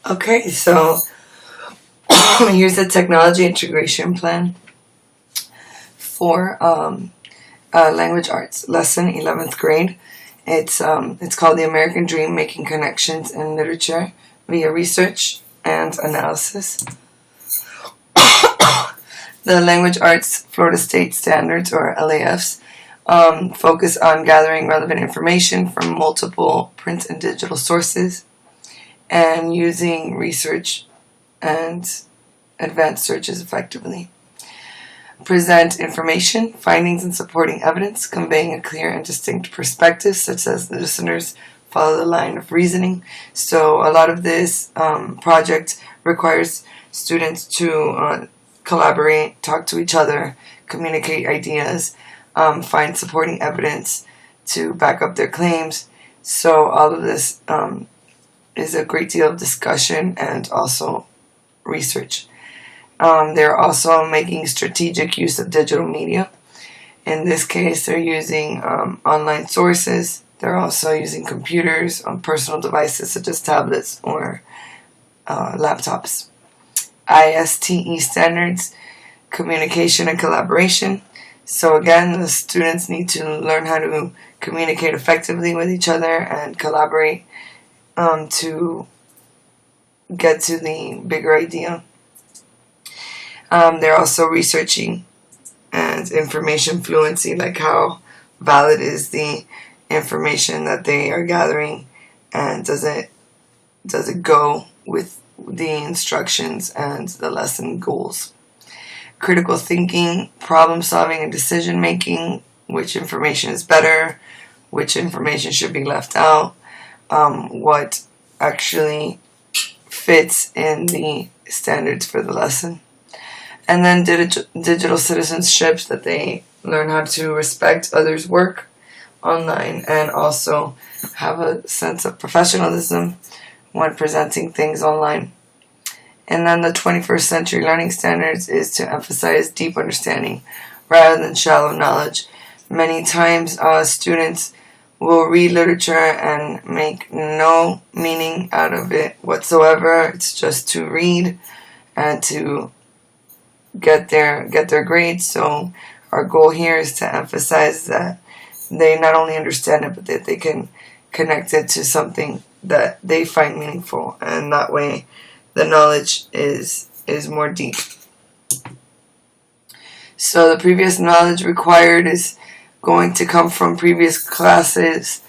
Okay, so here's the technology integration plan for language arts lesson 11th grade. It's called the American Dream: Making Connections in Literature via Research and Analysis. The Language Arts Florida State Standards, or LAFs, focus on gathering relevant information from multiple print and digital sources and using research and advanced searches effectively. Present information, findings, and supporting evidence, conveying a clear and distinct perspective, such as the listeners follow the line of reasoning. So a lot of this project requires students to collaborate, talk to each other, communicate ideas, find supporting evidence to back up their claims. So all of this is a great deal of discussion and also research. They're also making strategic use of digital media. In this case, they're using online sources. They're also using computers on personal devices such as tablets or laptops. ISTE standards, communication and collaboration. So again, the students need to learn how to communicate effectively with each other and collaborate to get to the bigger idea. They're also researching and information fluency, like how valid is the information that they are gathering, and does it go with the instructions and the lesson goals. Critical thinking, problem solving, and decision making. Which information is better? Which information should be left out? What actually fits in the standards for the lesson. And then digital citizenship, that they learn how to respect others' work online and also have a sense of professionalism when presenting things online. And then the 21st century learning standards is to emphasize deep understanding rather than shallow knowledge. Many times students will read literature and make no meaning out of it whatsoever. It's just to read and to get their grades. So our goal here is to emphasize that they not only understand it, but that they can connect it to something that they find meaningful, and that way the knowledge is more deep. So the previous knowledge required is going to come from previous classes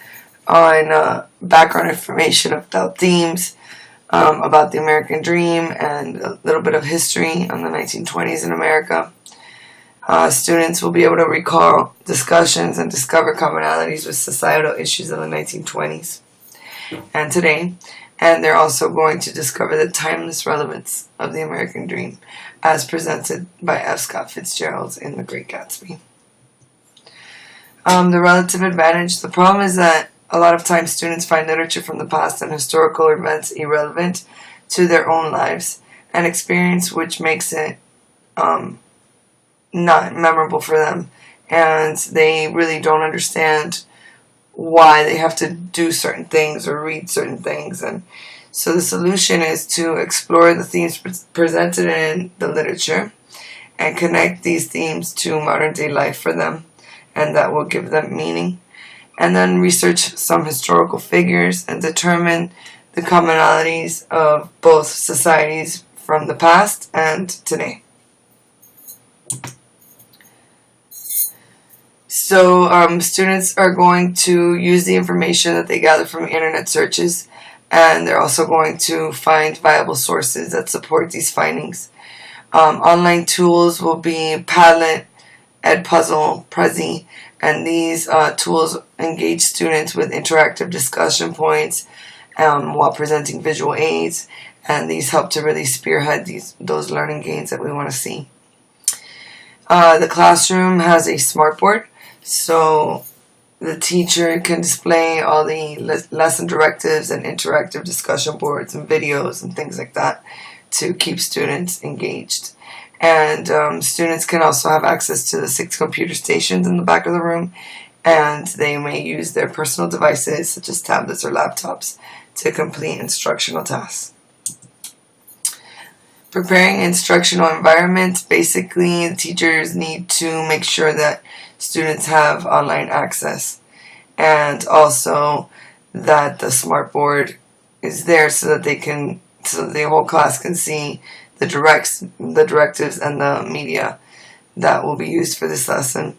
on background information about themes, about the American Dream, and a little bit of history on the 1920s in America. Students will be able to recall discussions and discover commonalities with societal issues of the 1920s and today. And they're also going to discover the timeless relevance of the American Dream as presented by F. Scott Fitzgerald in The Great Gatsby. The relative advantage. The problem is that a lot of times students find literature from the past and historical events irrelevant to their own lives and experience, which makes it not memorable for them. And they really don't understand why they have to do certain things or read certain things. And so the solution is to explore the themes presented in the literature and connect these themes to modern day life for them, and that will give them meaning. And then research some historical figures and determine the commonalities of both societies from the past and today. So students are going to use the information that they gather from internet searches, and they're also going to find viable sources that support these findings. Online tools will be Padlet, Edpuzzle, Prezi, and these tools engage students with interactive discussion points while presenting visual aids, and these help to really spearhead those learning gains that we want to see. The classroom has a smartboard, so the teacher can display all the lesson directives and interactive discussion boards and videos and things like that to keep students engaged. And students can also have access to the 6 computer stations in the back of the room, and they may use their personal devices such as tablets or laptops to complete instructional tasks. Preparing instructional environments. Basically, the teachers need to make sure that students have online access, and also that the smartboard is there so that the whole class can see the directives and the media that will be used for this lesson.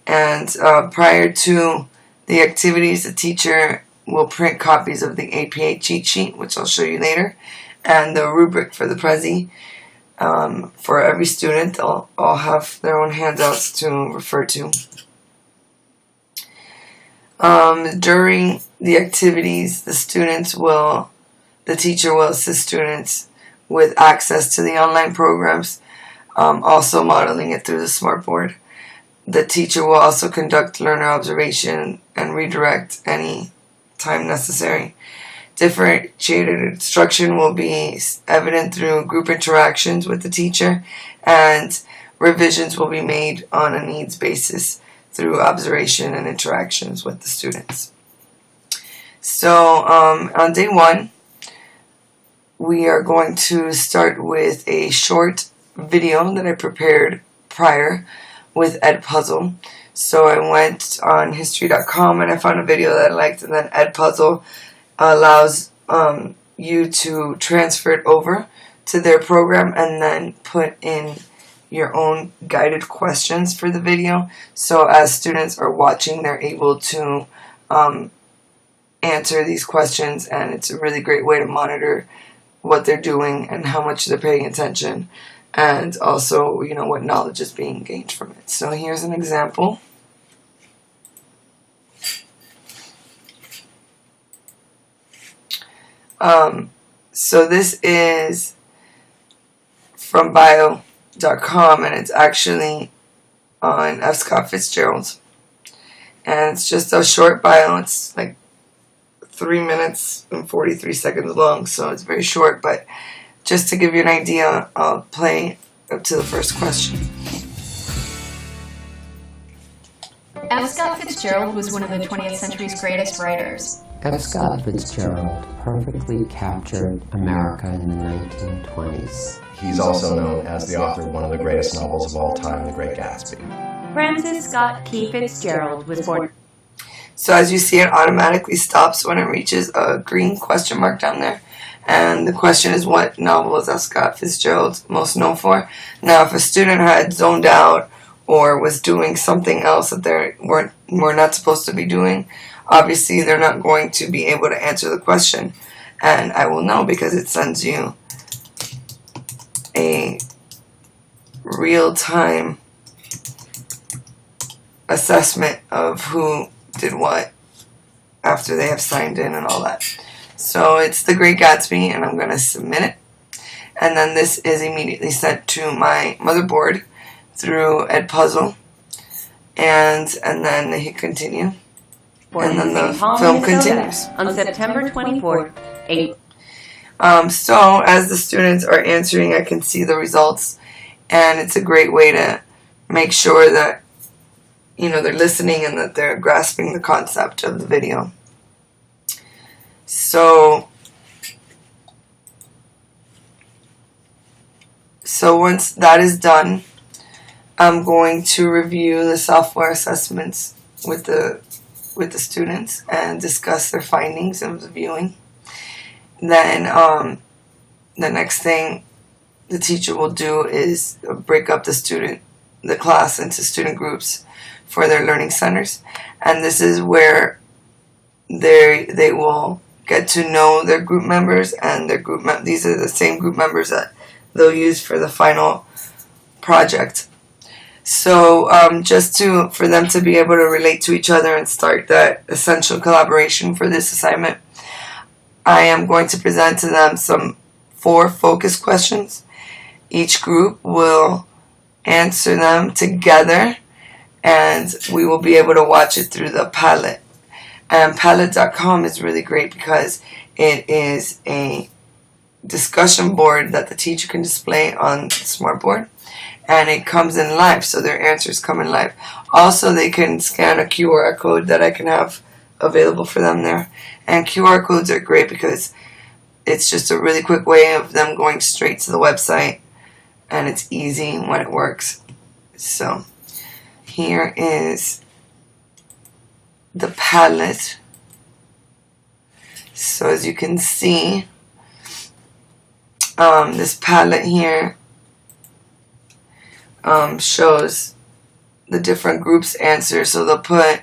And prior to the activities, the teacher will print copies of the APA cheat sheet, which I'll show you later, and the rubric for the Prezi. For every student, they'll all have their own handouts to refer to. During the activities, the teacher will assist students with access to the online programs, also modeling it through the smartboard. The teacher will also conduct learner observation and redirect any time necessary. Differentiated instruction will be evident through group interactions with the teacher, and revisions will be made on a needs basis through observation and interactions with the students. So on day 1, we are going to start with a short video that I prepared prior with Edpuzzle. So I went on history.com and I found a video that I liked, and then Edpuzzle allows you to transfer it over to their program and then put in your own guided questions for the video. So as students are watching, they're able to answer these questions, and it's a really great way to monitor what they're doing and how much they're paying attention, and also, what knowledge is being gained from it. So here's an example. So this is from bio.com, and it's actually on F. Scott Fitzgerald. And it's just a short bio. It's like 3 minutes and 43 seconds long, so it's very short, but just to give you an idea, I'll play up to the first question. F. Scott Fitzgerald was one of the 20th century's greatest writers. F. Scott Fitzgerald perfectly captured America in the 1920s. He's also known as the author of one of the greatest novels of all time, The Great Gatsby. Francis Scott Key Fitzgerald was born. So as you see, it automatically stops when it reaches a green question mark down there. And the question is, what novel is F. Scott Fitzgerald most known for? Now, if a student had zoned out or was doing something else that they were not supposed to be doing, obviously they're not going to be able to answer the question. And I will know because it sends you a real-time assessment of who did what after they have signed in and all that. So it's The Great Gatsby, and I'm going to submit it. And then this is immediately sent to my motherboard through Edpuzzle. And then they hit continue. And then the film continues. On September 24th, 8. So as the students are answering, I can see the results. And it's a great way to make sure that they're listening and that they're grasping the concept of the video. So once that is done, I'm going to review the software assessments with the students and discuss their findings of the viewing. Then the next thing the teacher will do is break up the class into student groups for their learning centers, and this is where they will get to know their group members, and these are the same group members that they'll use for the final project. So for them to be able to relate to each other and start that essential collaboration for this assignment, I am going to present to them 4 focus questions. Each group will answer them together, and we will be able to watch it through the Padlet. And Padlet.com is really great because it is a discussion board that the teacher can display on the smartboard, and it comes in live, so their answers come in live. Also, they can scan a QR code that I can have available for them there. And QR codes are great because it's just a really quick way of them going straight to the website, and it's easy when it works. So here is the Padlet. So as you can see, this Padlet here shows the different groups' answers. So they'll put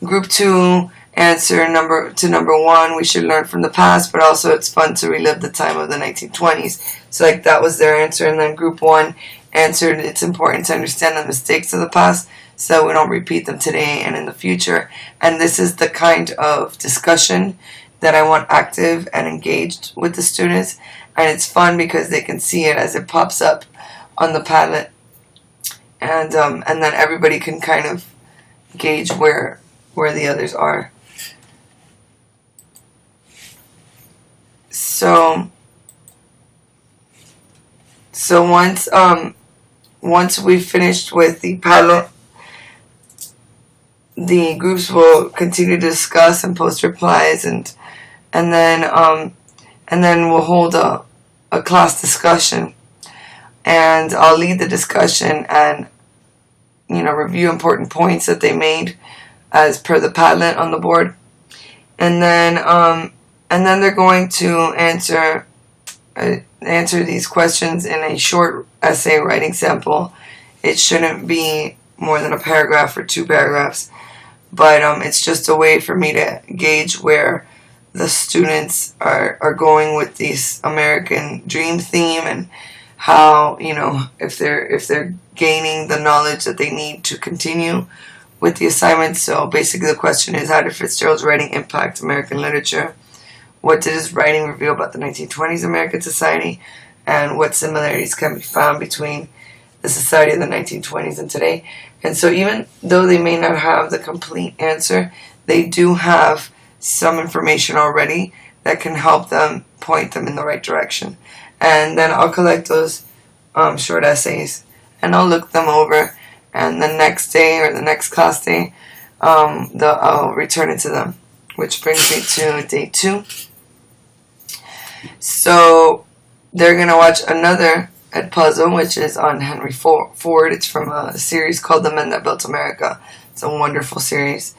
group 2 answer number 1, we should learn from the past, but also it's fun to relive the time of the 1920s. So like that was their answer, and then group 1 answered, it's important to understand the mistakes of the past so we don't repeat them today and in the future. And this is the kind of discussion that I want active and engaged with the students, and it's fun because they can see it as it pops up on the Padlet, and then everybody can kind of gauge where the others are. So once we've finished with the Padlet, the groups will continue to discuss and post replies, and then we'll hold a class discussion, and I'll lead the discussion and review important points that they made as per the Padlet on the board, and then they're going to answer these questions in a short essay writing sample. It shouldn't be more than a paragraph or 2 paragraphs, but it's just a way for me to gauge where the students are going with this American dream theme, and how, if they're gaining the knowledge that they need to continue with the assignment. So basically the question is, how did Fitzgerald's writing impact American literature? What did his writing reveal about the 1920s American society? And what similarities can be found between the society of the 1920s and today? And so even though they may not have the complete answer, they do have some information already that can help them point them in the right direction. And then I'll collect those short essays, and I'll look them over, and the next day or the next class day, I'll return it to them, which brings me to day 2. So they're going to watch another Edpuzzle, which is on Henry Ford. It's from a series called The Men That Built America. It's a wonderful series.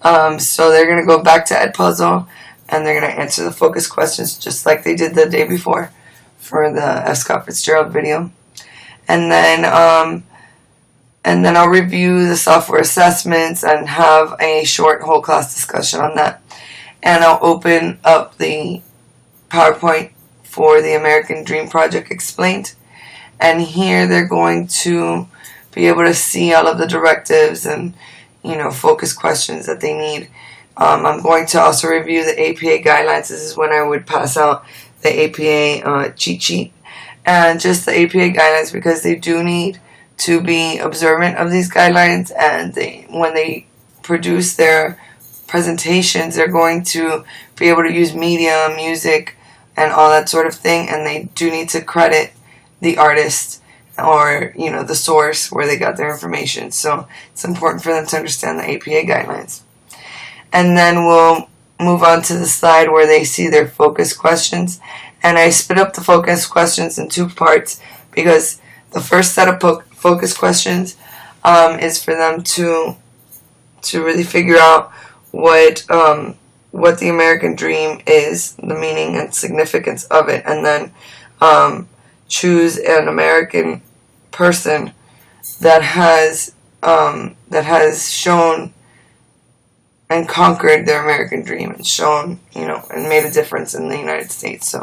So they're going to go back to Edpuzzle, and they're going to answer the focus questions just like they did the day before for the F. Scott Fitzgerald video. And then I'll review the software assessments and have a short whole class discussion on that. And I'll open up the PowerPoint for the American Dream Project Explained. And here they're going to be able to see all of the directives and, focus questions that they need. I'm going to also review the APA guidelines. This is when I would pass out the APA cheat sheet. And just the APA guidelines, because they do need to be observant of these guidelines, and when they produce their presentations, they're going to be able to use media, music, and all that sort of thing, and they do need to credit the artist or the source where they got their information. So it's important for them to understand the APA guidelines. And then we'll move on to the slide where they see their focus questions. And I split up the focus questions in 2 parts, because the first set of focus questions is for them to really figure out what the American dream is, the meaning and significance of it, and then choose an American person that has shown and conquered their American dream, and shown, and made a difference in the United States.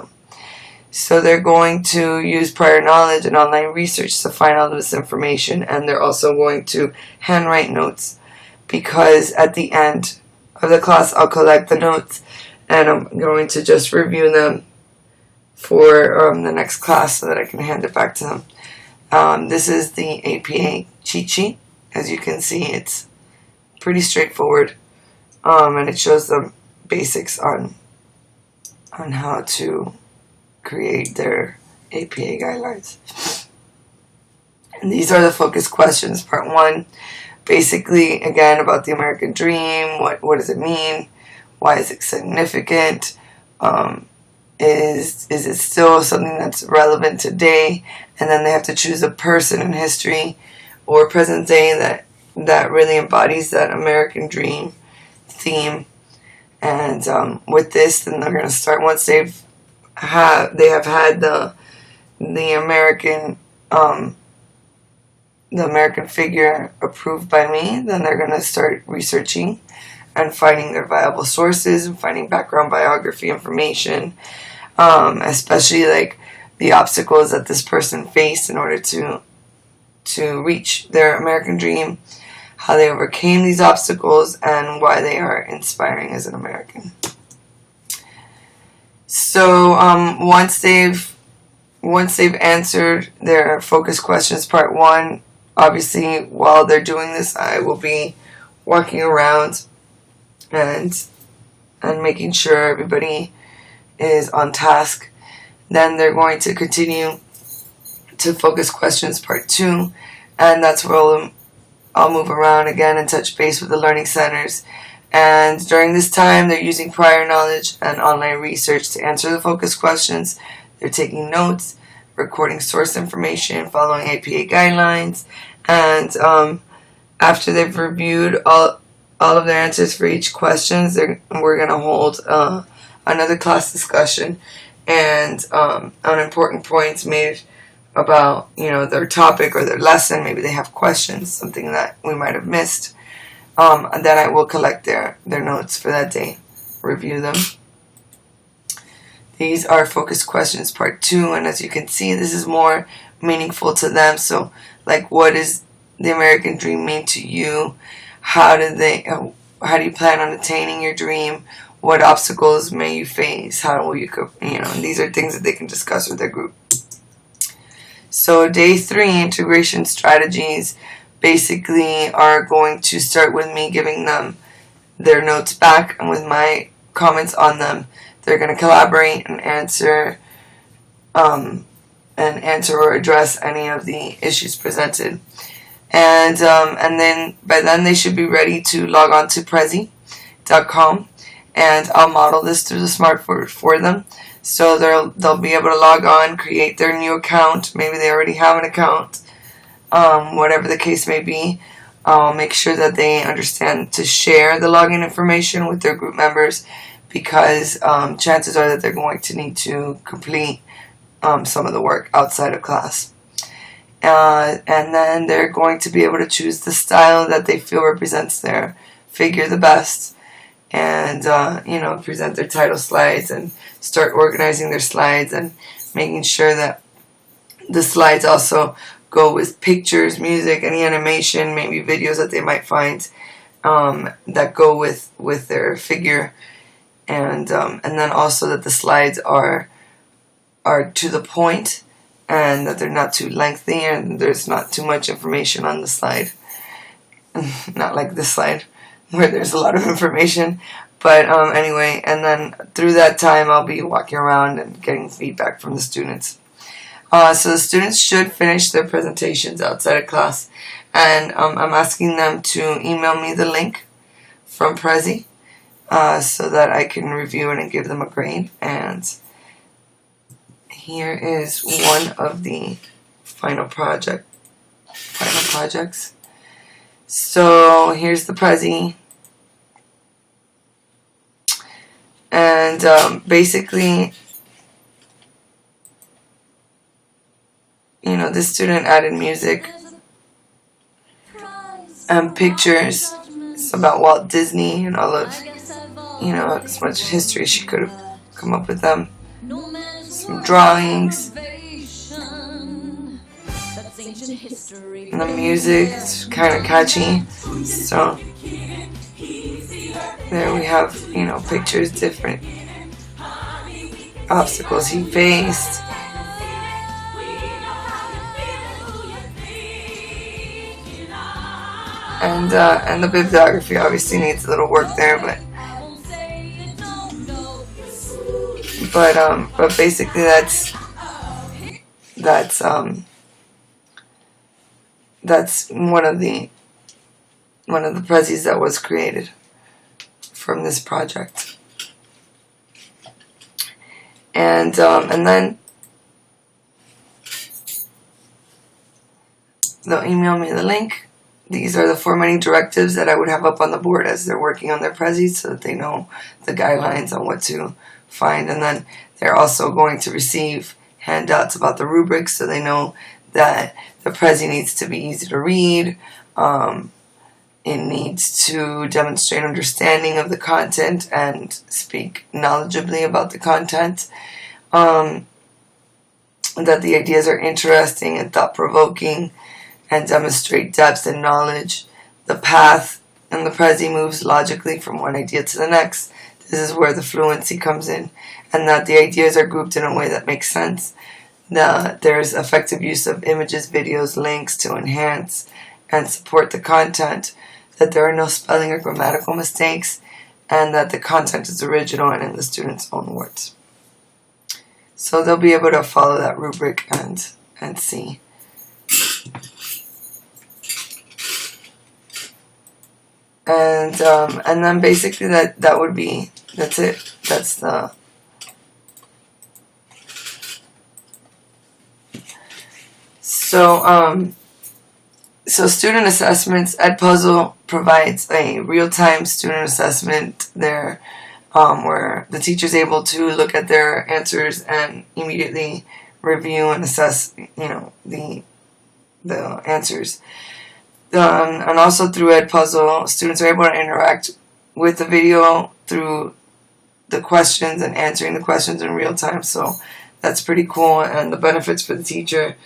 So they're going to use prior knowledge and online research to find all this information, and they're also going to handwrite notes, because at the end of the class I'll collect the notes, and I'm going to just review them for the next class so that I can hand it back to them. This is the APA cheat sheet. As you can see, it's pretty straightforward, and it shows them basics on how to create their APA guidelines. And these are the focus questions. Part 1, basically, again, about the American dream. What does it mean? Why is it significant? is it still something that's relevant today? And then they have to choose a person in history or present day that really embodies that American dream theme. And with this, then they're going to start, once they have had the American figure approved by me, then they're going to start researching and finding their viable sources and finding background biography information, especially like the obstacles that this person faced in order to reach their American dream, how they overcame these obstacles, and why they are inspiring as an American. So once they've answered their focus questions part 1, obviously while they're doing this, I will be walking around and making sure everybody is on task. Then they're going to continue to focus questions part 2, and that's where I'll move around again and touch base with the learning centers. And during this time, they're using prior knowledge and online research to answer the focus questions. They're taking notes, recording source information, following APA guidelines, and after they've reviewed all of their answers for each question, we're going to hold another class discussion and on important points made about, their topic or their lesson. Maybe they have questions, something that we might have missed. And then I will collect their notes for that day, review them. These are focus questions part 2, and as you can see, this is more meaningful to them. So, like, what does the American dream mean to you? How do you plan on attaining your dream? What obstacles may you face? How will you, and these are things that they can discuss with their group. So day 3, integration strategies, basically are going to start with me giving them their notes back and with my comments on them. They're going to collaborate and answer or address any of the issues presented. And then by then they should be ready to log on to Prezi.com, and I'll model this through the smartphone for them. So they'll be able to log on, create their new account. Maybe they already have an account. Whatever the case may be. I'll make sure that they understand to share the login information with their group members, because chances are that they're going to need to complete some of the work outside of class. And then they're going to be able to choose the style that they feel represents their figure the best, and present their title slides and start organizing their slides and making sure that the slides also go with pictures, music, any animation, maybe videos that they might find that go with their figure, and then also that the slides are to the point, and that they're not too lengthy and there's not too much information on the slide. Not like this slide where there's a lot of information. But anyway, and then through that time I'll be walking around and getting feedback from the students. So the students should finish their presentations outside of class, and I'm asking them to email me the link from Prezi so that I can review it and give them a grade. And here is one of the final projects. So here's the Prezi, and basically, this student added music and pictures about Walt Disney and all of, as much history she could have come up with them. Some drawings. And the music is kind of catchy. So there we have, pictures, different obstacles he faced. And the bibliography obviously needs a little work there, but basically that's one of the Prezis that was created from this project. And then they'll email me the link. These are the formatting directives that I would have up on the board as they're working on their Prezi, so that they know the guidelines on what to find. And then they're also going to receive handouts about the rubrics, so they know that the Prezi needs to be easy to read. It needs to demonstrate understanding of the content and speak knowledgeably about the content. That the ideas are interesting and thought-provoking and demonstrate depth and knowledge. The path in the Prezi moves logically from one idea to the next. This is where the fluency comes in, and that the ideas are grouped in a way that makes sense. That there's effective use of images, videos, links to enhance and support the content. That there are no spelling or grammatical mistakes, and that the content is original and in the student's own words. So they'll be able to follow that rubric and see. And then basically that would be, that's it. That's the So student assessments, Edpuzzle provides a real-time student assessment there, where the teacher is able to look at their answers and immediately review and assess, the answers. And also through Edpuzzle, students are able to interact with the video through the questions and answering the questions in real time. So that's pretty cool. And the benefits for the teacher,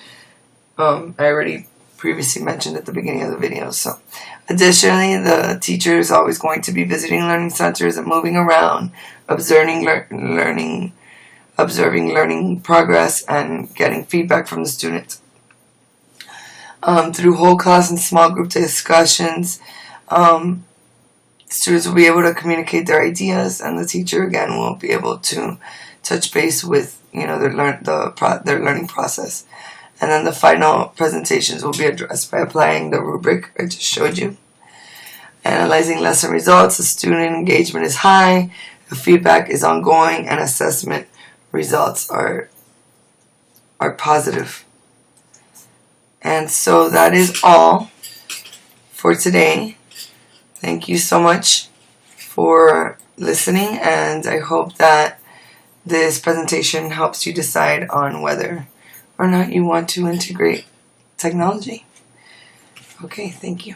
I already previously mentioned at the beginning of the video. So additionally, the teacher is always going to be visiting learning centers and moving around, observing learning progress and getting feedback from the students. Through whole class and small group discussions, students will be able to communicate their ideas, and the teacher again will be able to touch base with their learning process. And then the final presentations will be addressed by applying the rubric I just showed you. Analyzing lesson results, the student engagement is high, the feedback is ongoing, and assessment results are positive. And so that is all for today. Thank you so much for listening, and I hope that this presentation helps you decide on whether or not you want to integrate technology. Okay, thank you.